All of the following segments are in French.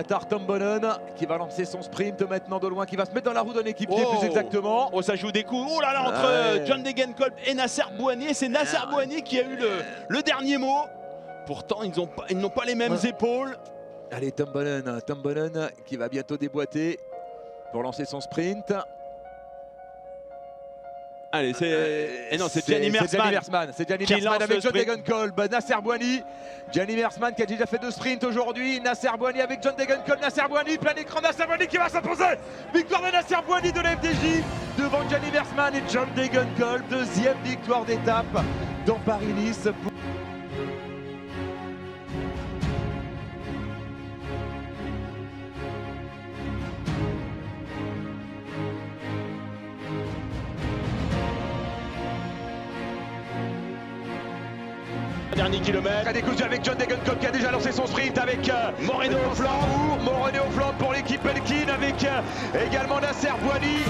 Qatar Tombonen qui va lancer son sprint maintenant de loin, qui va se mettre dans la roue d'un équipier plus exactement. Oh, ça joue des coups. Oh là là, entre John Degenkolb et Nasser Bouhanni. C'est Nasser Bouhanni qui a eu le dernier mot. Pourtant, ils n'ont pas les mêmes épaules. Allez, Tombonen qui va bientôt déboîter pour lancer son sprint. Allez, c'est Gianni Mersman. C'est Gianni Mersman avec John Degenkolb, Nasser Bouhanni. Gianni Mersman qui a déjà fait 2 sprints aujourd'hui. Nasser Bouhanni avec John Degenkolb. Nasser Bouhanni, plein écran. Nasser Bouhanni qui va s'imposer. Victoire de Nasser Bouhanni de la FDJ devant Gianni Mersman et John Degenkolb. 2e victoire d'étape dans Paris-Nice. Dernier kilomètre. Très décousu avec John Degenkolb qui a déjà lancé son sprint avec Moreno au flanc. Moreno au flanc pour l'équipe Belkin avec également Nasser Bouhanni.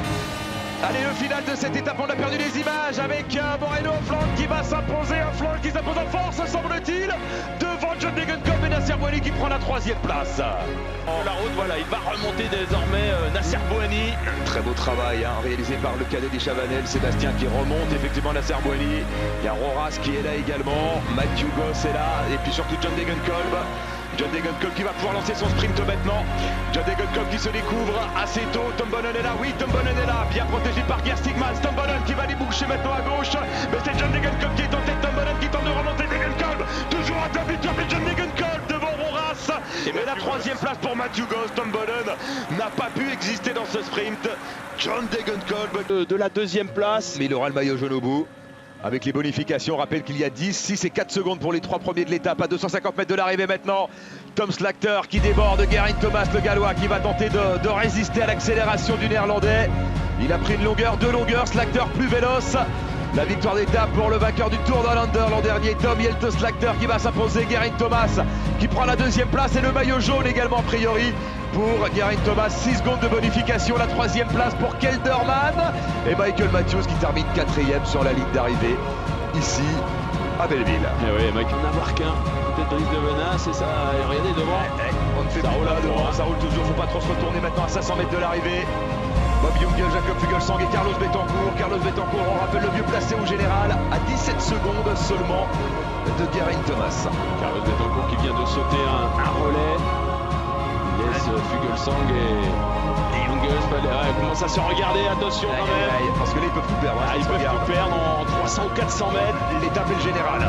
Allez, le final de cette étape, on a perdu les images avec Moreno au flanc qui va s'imposer, un flanc qui s'impose en force, semble-t-il, devant John Degenkolb et Nasser Bouhanni qui prend la 3e place. La route, voilà, il va remonter désormais Nasser Bouhanni. Très beau travail réalisé par le cadet des Chavanel, Sébastien qui remonte effectivement Nasser Bouhanni. Il y a Roras qui est là également, Mathieu Goss est là, et puis surtout John Degenkolb. John Degenkolb qui va pouvoir lancer son sprint maintenant. John Degenkolb qui se découvre assez tôt. Tombonen est là, oui, Tombonen est là. Bien protégé par Gerstigmans. Tombonen qui va déboucher maintenant à gauche. Mais c'est John Degenkolb qui est en tête. Tombonen qui tente de remonter Degenkolb. Toujours à table victoire de John Degenkolb devant Roras. Et la 3e place pour Mathieu Goss. Tombonen n'a pas pu exister dans ce sprint. John Degenkolb de la 2e place. Mais il aura le maillot jaune au bout. Avec les bonifications, on rappelle qu'il y a 10, 6 et 4 secondes pour les 3 premiers de l'étape à 250 mètres de l'arrivée maintenant. Tom Slakter qui déborde, Geraint Thomas le Gallois qui va tenter de résister à l'accélération du Néerlandais. Il a pris une longueur, 2 longueurs, Slakter plus véloce. La victoire d'étape pour le vainqueur du Tour d'Hollander l'an dernier, Tom Jelte Slakter qui va s'imposer, Geraint Thomas qui prend la 2e place et le maillot jaune également a priori. Pour Geraint Thomas, 6 secondes de bonification, la 3e place pour Kelderman et Michael Matthews qui termine 4e sur la ligne d'arrivée ici à Belleville. Et oui, Mike, on n'a voir qu'un, peut-être Brice de Venin, c'est ça, et regardez devant. On ne fait ça plus roule là à devant, droite. ça roule toujours, faut pas trop se retourner maintenant à 500 mètres de l'arrivée. Bob Jungels, Jakob Fuglsang et Carlos Betancourt. Carlos Betancourt, on rappelle le mieux placé au général à 17 secondes seulement de Geraint Thomas. Carlos Betancourt qui vient de sauter un relais. Il laisse Fuglsang et Jungels commence à se regarder, attention quand même. Parce que là ils peuvent tout perdre. Ils peuvent tout perdre en 300 ou 400 mètres. L'étape est le général.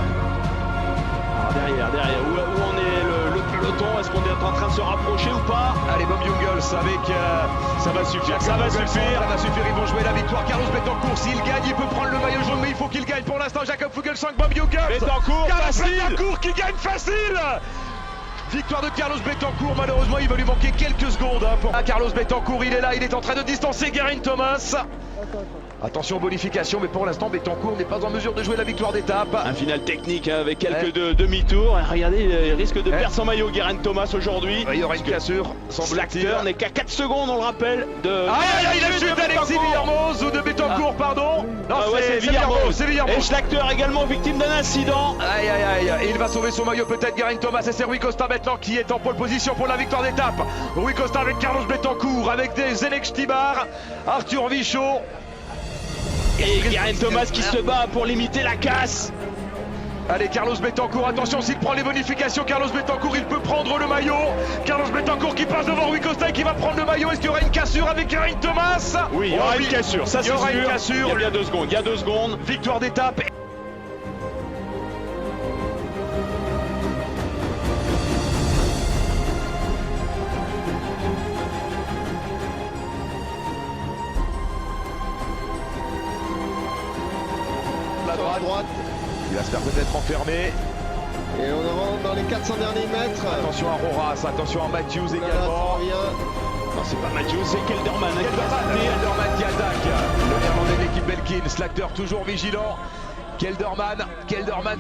Alors derrière, où on est le peloton? Est-ce qu'on est en train de se rapprocher ou pas? Allez, Bob Jungels avec... ça va suffire, ça va suffire, ils vont jouer la victoire. Carlos Betancourt, s'il gagne, il peut prendre le maillot jaune, mais il faut qu'il gagne pour l'instant. Jakob Fuglsang, Bob Jungels. Betancourt qui gagne facile. Victoire de Carlos Betancourt, malheureusement il va lui manquer quelques secondes pour Carlos Betancourt, il est là, il est en train de distancer Geraint Thomas. Attention aux bonifications, mais pour l'instant Betancourt n'est pas en mesure de jouer la victoire d'étape. Un final technique avec quelques demi-tours. Regardez, il risque de perdre son maillot Geraint Thomas aujourd'hui. Il y aura une cassure, Slakter n'est qu'à 4 secondes, on le rappelle, de... il a chute d'Alexis Villermoz ou de Betancourt, pardon. Non, c'est Villermoz, Et Slakter également victime d'un incident. Et il va sauver son maillot peut-être Geraint Thomas, et c'est Rui Costa maintenant qui est en pole position pour la victoire d'étape. Rui Costa avec Carlos Betancourt, avec des Zenek Stibar, Arthur Vichot. Et Geraint Thomas qui se bat pour limiter la casse. Allez, Carlos Betancourt, attention, s'il prend les bonifications, Carlos Betancourt, il peut prendre le maillot. Carlos Betancourt qui passe devant Rui Costa et qui va prendre le maillot. Est-ce qu'il y aura une cassure avec Geraint Thomas? Oui, il y aura une cassure, ça c'est sûr. Il y aura une cassure. Il y a 2 secondes, il y a 2 secondes. Victoire d'étape. À droite. Il va se faire peut-être enfermer. Et on avance dans les 400 derniers mètres. Attention à Roras, attention à Matthews également. Non, c'est pas Matthews, c'est Kelderman. Kelderman qui attaque. Le néerlandais de l'équipe Belkin. Slakter toujours vigilant. Kelderman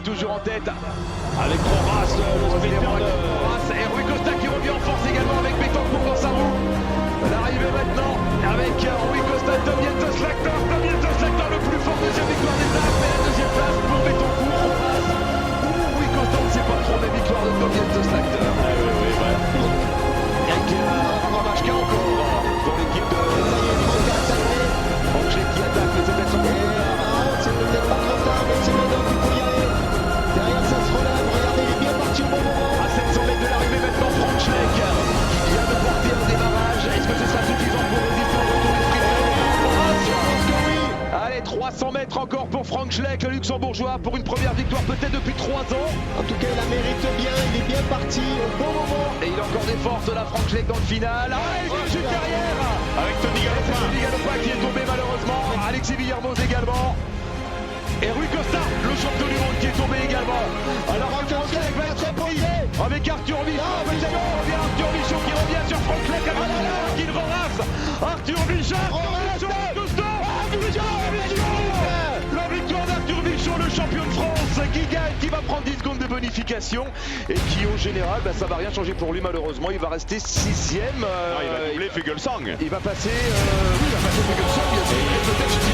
toujours en tête. Avec Roras, le sprinter de... Et Rui Costa qui revient en force également avec Betancourt dans sa roue. L'arrivée maintenant avec Rui Costa, Tom Jelte Slakter. Tom Jelte Slakter, le plus fort, deuxième victoire d'étape. Mais la 2e place pour Betancourt, Roras ou Rui Costa, on ne sait pas trop, mais victoire de Tom Jelte Slakter. Oui. 500 mètres encore pour Frank Schleck, le luxembourgeois, pour une première victoire peut-être depuis 3 ans. En tout cas, il la mérite bien, il est bien parti au bon moment. Et il a encore des forces là, Frank Schleck dans le final. Ah, il vient derrière Avec Tony Galopin. Tony Galopin qui est tombé malheureusement. Alexis Villermoz également. Et Rui Costa, le champion du monde qui est tombé également. Alors Frank Schleck va être pris avec Arthur Bichon. Arthur Bichon qui revient sur Frank Schleck avec qui le ramasse. Arthur Bichon. La victoire d'Arthur Bichon, le champion de France, qui gagne, qui va prendre 10 secondes de bonification et qui au général, ça va rien changer pour lui malheureusement, il va rester 6ème. Il va doubler Fuglsang. Il va passer, oui, il va passer Fuglsang, peut-être